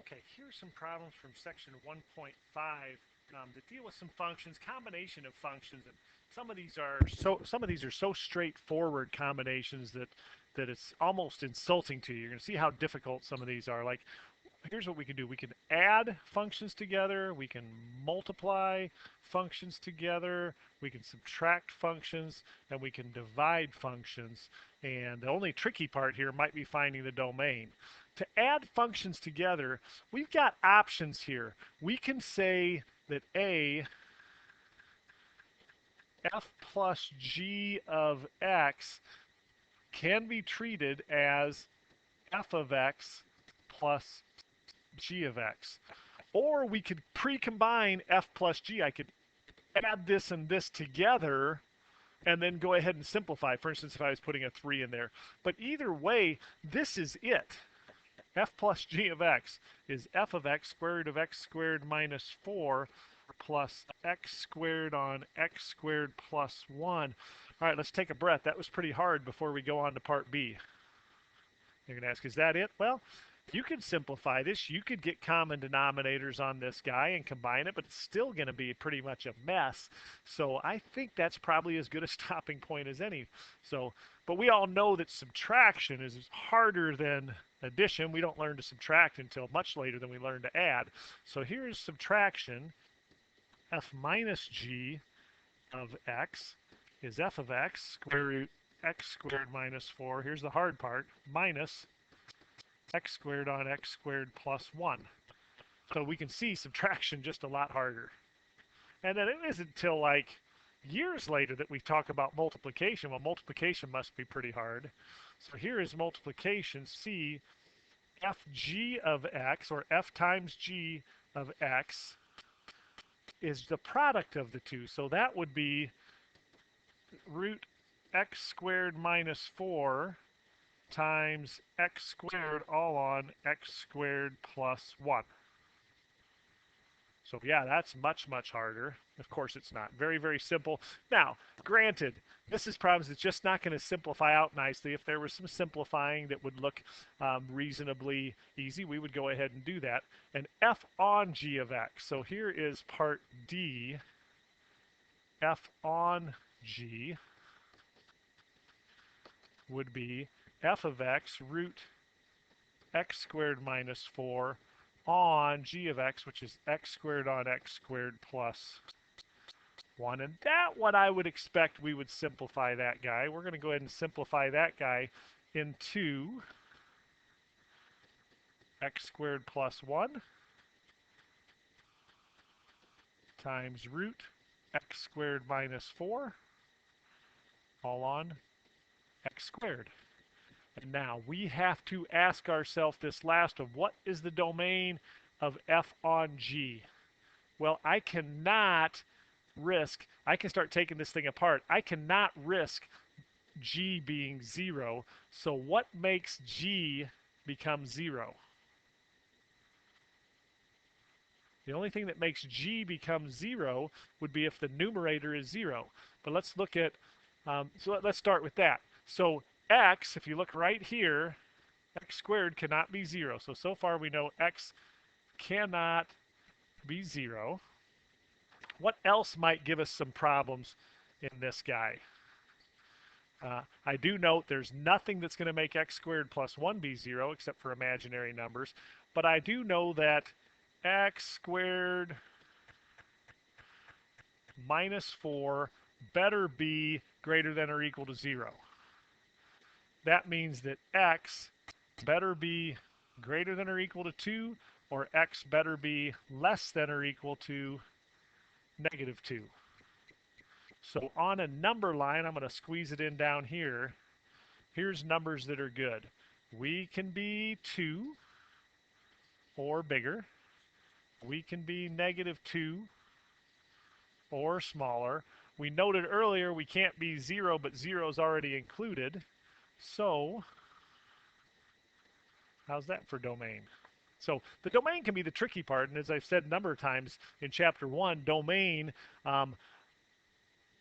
Okay, here's some problems from section 1.5 that deal with some functions, combination of functions, and some of these are so straightforward combinations that it's almost insulting to you. You're going to see how difficult some of these are. Like, here's what we can do. We can add functions together. We can multiply functions together. We can subtract functions, and we can divide functions. And the only tricky part here might be finding the domain. To add functions together, we've got options here. We can say that a f plus g of x can be treated as f of x plus g of x. Or we could pre-combine f plus g. I could add this and this together and then go ahead and simplify. For instance, if I was putting a 3 in there. But either way, this is it. F plus g of x is f of x squared of x squared minus 4 plus x squared on x squared plus 1. All right, let's take a breath. That was pretty hard before we go on to part B. You're going to ask, is that it? Well, you could simplify this. You could get common denominators on this guy and combine it, but it's still going to be pretty much a mess. So I think that's probably as good a stopping point as any. So, but we all know that subtraction is harder than addition. We don't learn to subtract until much later than we learn to add. So here's subtraction. F minus g of x is f of x, square root x squared minus 4. Here's the hard part, minus x squared on x squared plus 1. So we can see subtraction just a lot harder. And then it isn't until like years later that we talk about multiplication. Well, multiplication must be pretty hard. So here is multiplication. C fg of x, or f times g of x, is the product of the two. So that would be root x squared minus 4 times x squared all on x squared plus 1. So yeah, that's much, much harder. Of course it's not. Very, very simple. Now, granted, this is problems that's just not going to simplify out nicely. If there was some simplifying that would look reasonably easy, we would go ahead and do that. And f on g of x. So here is part D. F on g would be f of x root x squared minus 4 on g of x, which is x squared on x squared plus 1. And that what I would expect we would simplify that guy. We're going to go ahead and simplify that guy into x squared plus 1 times root x squared minus 4 all on x squared. And now we have to ask ourselves this last of what is the domain of f on g? Well, I cannot risk, I can start taking this thing apart. I cannot risk g being 0. So what makes g become 0? The only thing that makes g become 0 would be if the numerator is 0. But let's look at, so let's start with that. So x, if you look right here, x squared cannot be 0. So far we know x cannot be 0. What else might give us some problems in this guy? I do note there's nothing that's going to make x squared plus 1 be 0 except for imaginary numbers. But I do know that x squared minus 4 better be greater than or equal to 0. That means that x better be greater than or equal to 2, or x better be less than or equal to negative 2. So on a number line, I'm going to squeeze it in down here. Here's numbers that are good. We can be 2 or bigger. We can be negative 2 or smaller. We noted earlier we can't be 0, but 0 is already included. So how's that for domain? So the domain can be the tricky part, and as I've said a number of times in Chapter 1, domain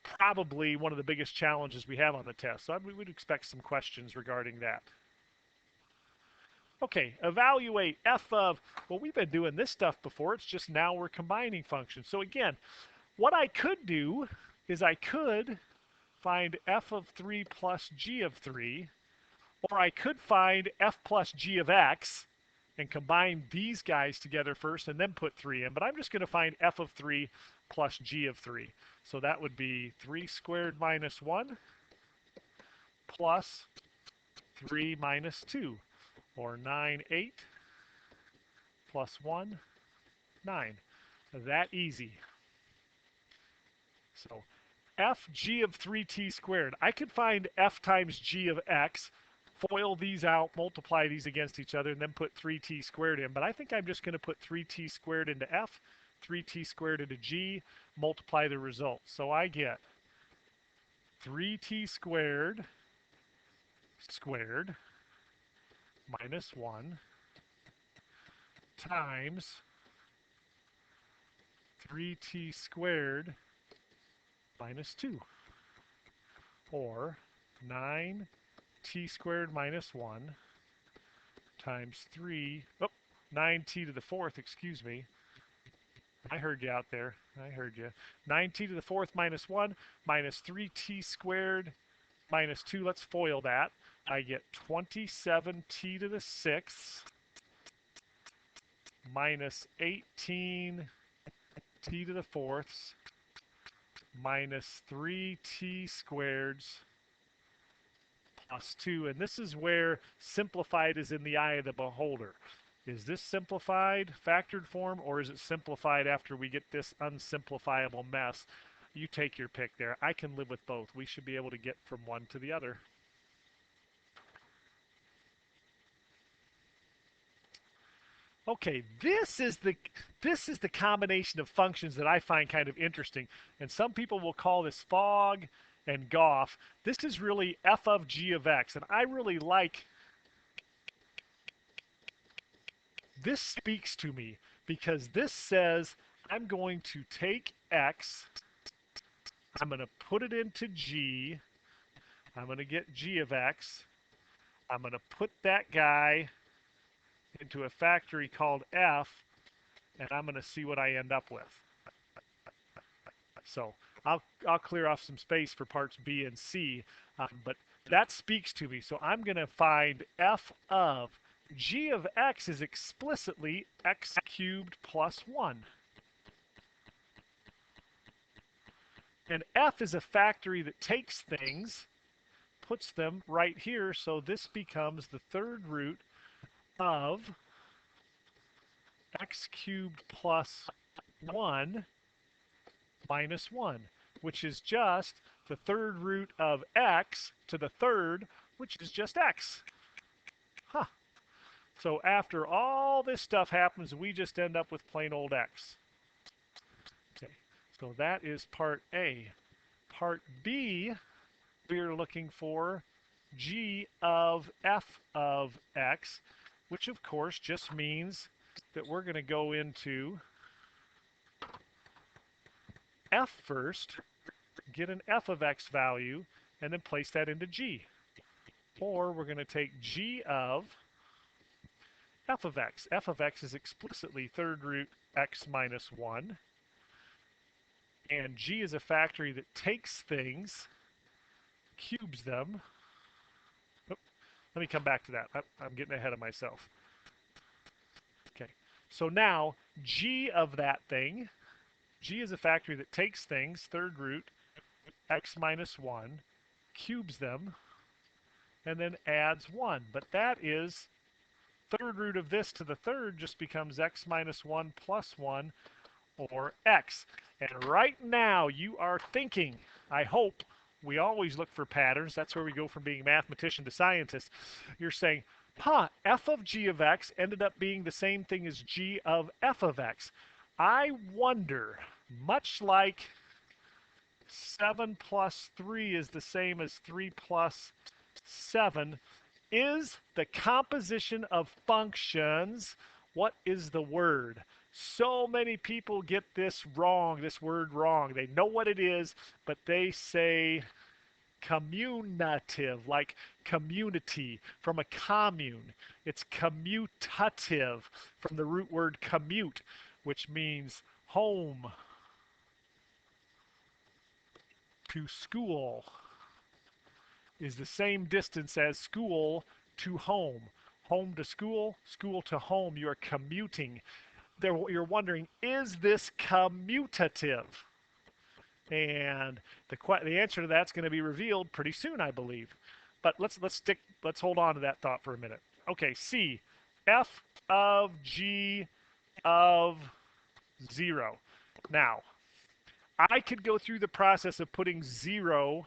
probably one of the biggest challenges we have on the test. So we would expect some questions regarding that. Okay, evaluate f of, well, we've been doing this stuff before. It's just now we're combining functions. So again, what I could do is I could find f of 3 plus g of 3, or I could find f plus g of x and combine these guys together first and then put 3 in. But I'm just going to find f of 3 plus g of 3. So that would be 3 squared minus 1 plus 3 minus 2, or 9, 8 plus 1, 9. That easy. So f g of 3t squared. I could find f times g of x, FOIL these out, multiply these against each other, and then put 3t squared in. But I think I'm just going to put 3t squared into f, 3t squared into g, multiply the results. So I get 3t squared squared minus 1 times 3t squared minus 2, or 9t squared minus 1 times 9t to the fourth, excuse me. I heard you out there. I heard you. 9t to the fourth minus 1 minus 3t squared minus 2. Let's FOIL that. I get 27t to the sixth minus 18t to the fourths minus 3t squareds plus 2. And this is where simplified is in the eye of the beholder. Is this simplified, factored form, or is it simplified after we get this unsimplifiable mess? You take your pick there. I can live with both. We should be able to get from one to the other. Okay, this is the combination of functions that I find kind of interesting, and some people will call this fog and Goff. This is really f of g of x, and I really like this. Speaks to me because this says I'm going to take x, I'm going to put it into g, I'm going to get g of x, I'm going to put that guy into a factory called f, and I'm going to see what I end up with. So I'll clear off some space for parts B and C, but that speaks to me. So I'm going to find f of g of x is explicitly x cubed plus 1. And f is a factory that takes things, puts them right here, so this becomes the third root of x cubed plus 1 minus 1, which is just the third root of x to the third, which is just x. Huh. So after all this stuff happens, we just end up with plain old x. Okay, so that is part A. Part B, we're looking for g of f of x, which of course just means that we're going to go into f first, get an f of x value, and then place that into g. Or we're going to take g of f of x. F of x is explicitly third root x minus 1. And g is a factory that takes things, cubes them. Oh, let me come back to that. I'm getting ahead of myself. Okay, so now g of that thing, g is a factory that takes things, third root x minus 1, cubes them, and then adds 1. But that is third root of this to the third just becomes x minus 1 plus 1, or x. And right now you are thinking, I hope, we always look for patterns. That's where we go from being mathematician to scientist. You're saying, f of g of x ended up being the same thing as g of f of x. I wonder, much like 7 plus 3 is the same as 3 plus 7, is the composition of functions, what is the word? So many people get this wrong, this word wrong. They know what it is, but they say Commutative, like community, from a commune. It's commutative from the root word commute, which means home to school is the same distance as school to home. Home to school, school to home. You're commuting. You're wondering, is this commutative? And the answer to that's going to be revealed pretty soon, I believe. But let's hold on to that thought for a minute. Okay, C, f of g of 0. Now, I could go through the process of putting 0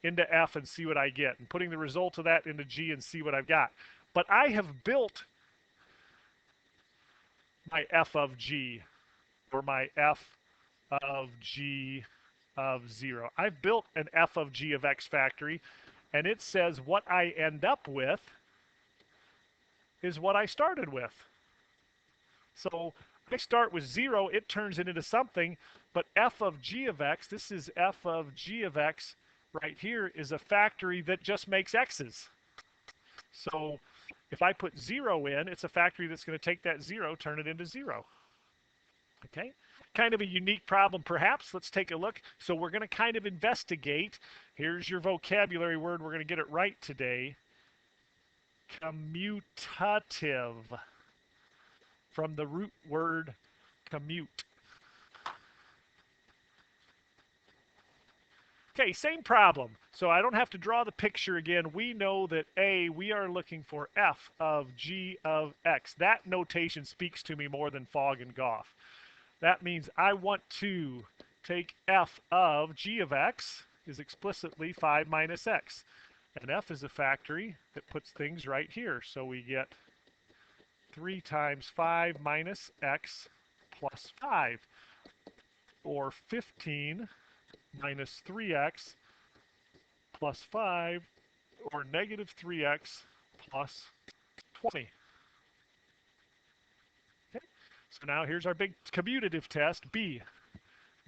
into f and see what I get, and putting the result of that into g and see what I've got. But I have built my f of g, or my f of g of 0. I've built an f of g of x factory, and it says what I end up with is what I started with. So I start with 0, it turns it into something, but f of g of x, this is f of g of x right here, is a factory that just makes x's. So if I put 0 in, it's a factory that's going to take that 0, turn it into 0. Okay? Kind of a unique problem, perhaps. Let's take a look. So we're going to kind of investigate. Here's your vocabulary word. We're going to get it right today. Commutative, from the root word commute. Okay, same problem. So I don't have to draw the picture again. We know that A, we are looking for f of g of x. That notation speaks to me more than Fogg and Goff. That means I want to take f of g of x is explicitly 5 minus x. And f is a factory that puts things right here. So we get 3 times 5 minus x plus 5, or 15 minus 3x plus 5, or negative 3x plus 20. Okay. So now here's our big commutative test, B.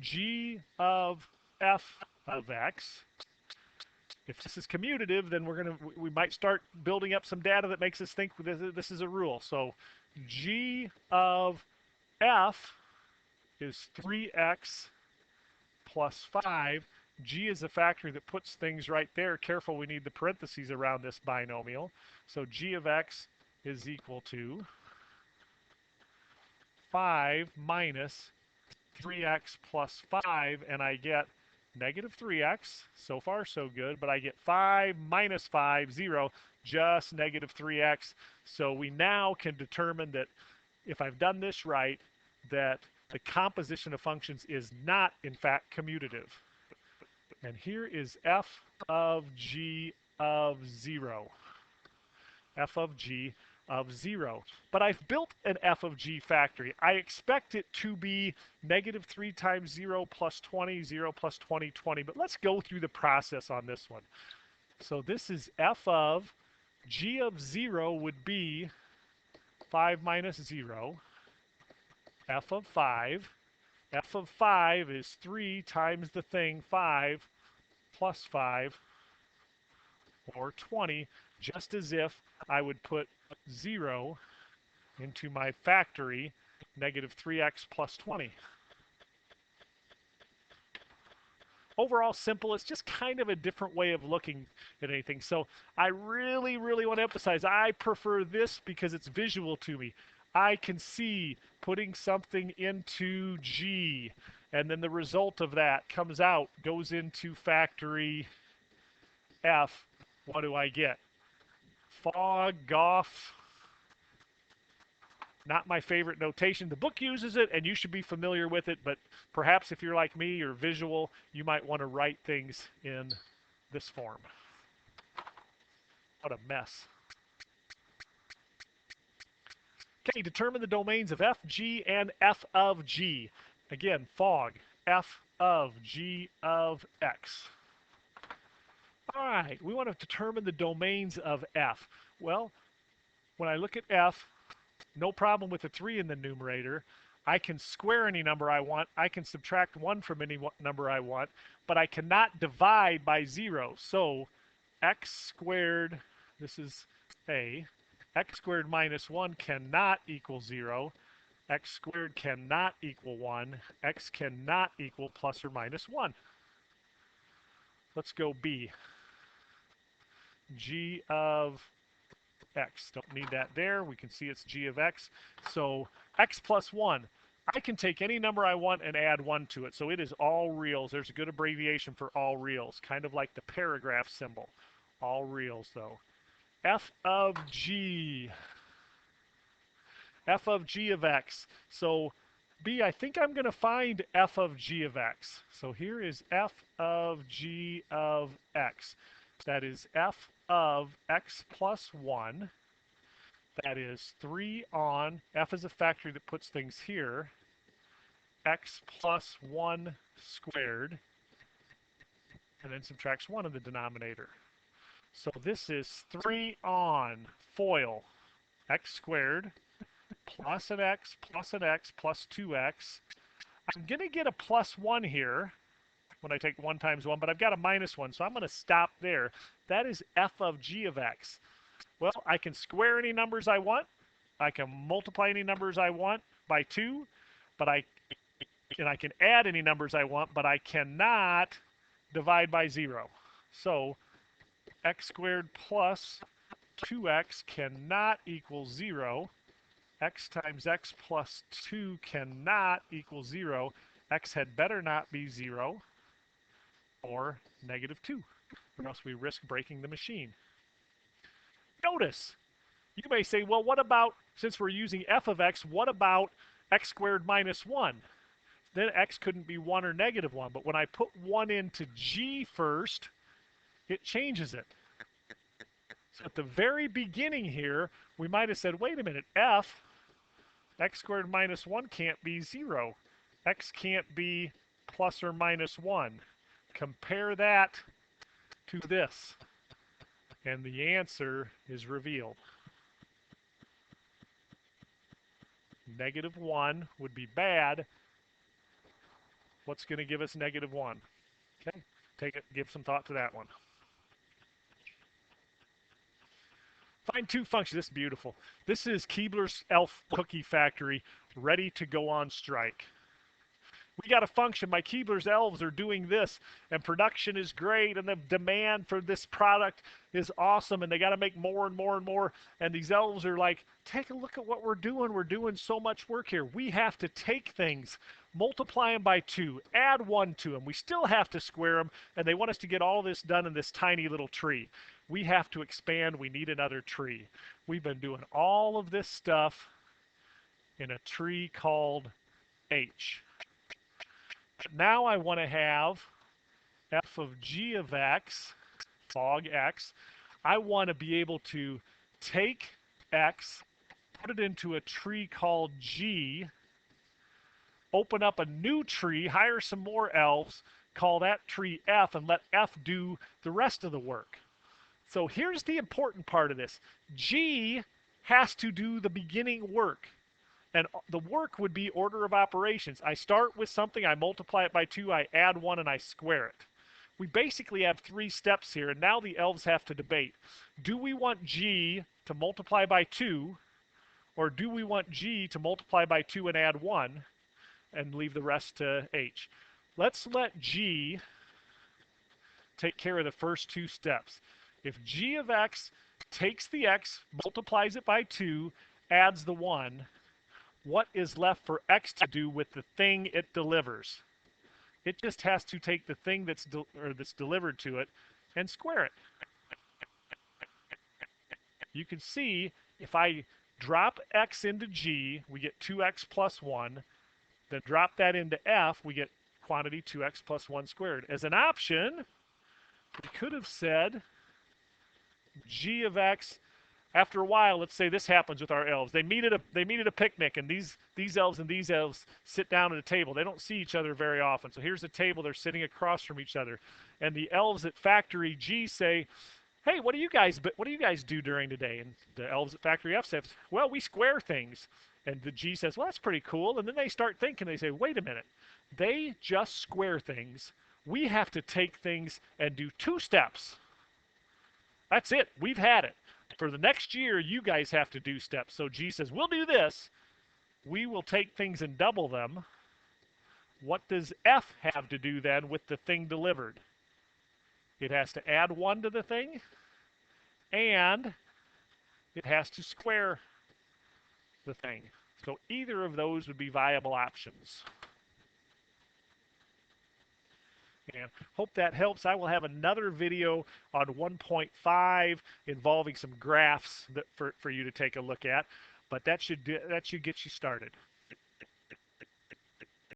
G of f of x. If this is commutative, then we might start building up some data that makes us think this is a rule. So g of f is 3x plus 5. G is a factor that puts things right there. Careful, we need the parentheses around this binomial. So g of x is equal to 5 minus 3x plus 5, and I get negative 3x. So far, so good. But I get 5 minus 5, 0, just negative 3x. So we now can determine that if I've done this right, that the composition of functions is not, in fact, commutative. And here is f of g of 0. F of g of 0. But I've built an f of g factory. I expect it to be negative 3 times 0 plus 20, 0 plus 20, 20. But let's go through the process on this one. So this is f of g of 0 would be 5 minus 0. F of 5. F of 5 is 3 times the thing, 5, plus 5, or 20, just as if I would put 0 into my factory, negative 3x plus 20. Overall simple. It's just kind of a different way of looking at anything. So I really, really want to emphasize, I prefer this because it's visual to me. I can see putting something into G, and then the result of that comes out, goes into factory F. What do I get? Fogg, Goff, not my favorite notation. The book uses it, and you should be familiar with it, but perhaps if you're like me or visual, you might want to write things in this form. What a mess. Okay, determine the domains of f, g, and f of g. Again, Fogg, f of g of x. All right, we want to determine the domains of f. Well, when I look at f, no problem with the 3 in the numerator. I can square any number I want. I can subtract 1 from any number I want, but I cannot divide by 0. So x squared, this is a, x squared minus 1 cannot equal 0. X squared cannot equal 1. X cannot equal plus or minus 1. Let's go B. G of x. Don't need that there. We can see it's g of x. So x plus 1. I can take any number I want and add 1 to it. So it is all reals. There's a good abbreviation for all reals, kind of like the paragraph symbol. All reals, though. F of g. F of g of x. So B, I think I'm going to find f of g of x. So here is f of g of x. That is f of x plus 1. That is 3 on, f is a factor that puts things here, x plus 1 squared, and then subtracts 1 in the denominator. So this is 3 on FOIL, x squared, plus an x, plus an x, plus 2x. I'm going to get a plus 1 here when I take 1 times 1, but I've got a minus 1, so I'm going to stop there. That is f of g of x. Well, I can square any numbers I want. I can multiply any numbers I want by 2, but I can add any numbers I want, but I cannot divide by 0. So x squared plus 2x cannot equal 0. X times x plus 2 cannot equal 0. X had better not be 0 or negative 2, or else we risk breaking the machine. Notice, you may say, well, what about, since we're using f of x, what about x squared minus 1? Then x couldn't be 1 or negative 1. But when I put 1 into g first, it changes it. So at the very beginning here, we might have said, wait a minute, f, x squared minus 1 can't be 0. X can't be plus or minus 1. Compare that to this. And the answer is revealed. Negative 1 would be bad. What's going to give us negative 1? Okay, give some thought to that one. Find two functions. This is beautiful. This is Keebler's Elf Cookie Factory ready to go on strike. We got a function. My Keebler's elves are doing this, and production is great, and the demand for this product is awesome, and they got to make more and more and more. And these elves are like, take a look at what we're doing. We're doing so much work here. We have to take things, multiply them by 2, add 1 to them. We still have to square them, and they want us to get all this done in this tiny little tree. We have to expand. We need another tree. We've been doing all of this stuff in a tree called H. Now I want to have f of g of x, log x. I want to be able to take x, put it into a tree called G, open up a new tree, hire some more elves, call that tree F, and let F do the rest of the work. So here's the important part of this. G has to do the beginning work. And the work would be order of operations. I start with something, I multiply it by 2, I add 1, and I square it. We basically have 3 steps here, and now the elves have to debate. Do we want G to multiply by 2, or do we want G to multiply by 2 and add 1, and leave the rest to H? Let's let G take care of the first 2 steps. If G of x takes the x, multiplies it by 2, adds the 1, what is left for x to do with the thing it delivers? It just has to take the thing that's delivered to it and square it. You can see if I drop x into G, we get 2x plus 1. Then drop that into F, we get quantity 2x plus 1 squared. As an option, we could have said G of x. After a while, let's say this happens with our elves. They meet at a picnic, and these elves and these elves sit down at a table. They don't see each other very often. So here's a table. They're sitting across from each other. And the elves at Factory G say, hey, what do you guys do during the day? And the elves at Factory F says, well, we square things. And the G says, well, that's pretty cool. And then they start thinking, they say, wait a minute, they just square things. We have to take things and do 2 steps. That's it. We've had it. For the next year, you guys have to do steps. So G says, we'll do this. We will take things and double them. What does F have to do then with the thing delivered? It has to add 1 to the thing, and it has to square the thing. So either of those would be viable options. And hope that helps. I will have another video on 1.5 involving some graphs for you to take a look at, but that should get you started.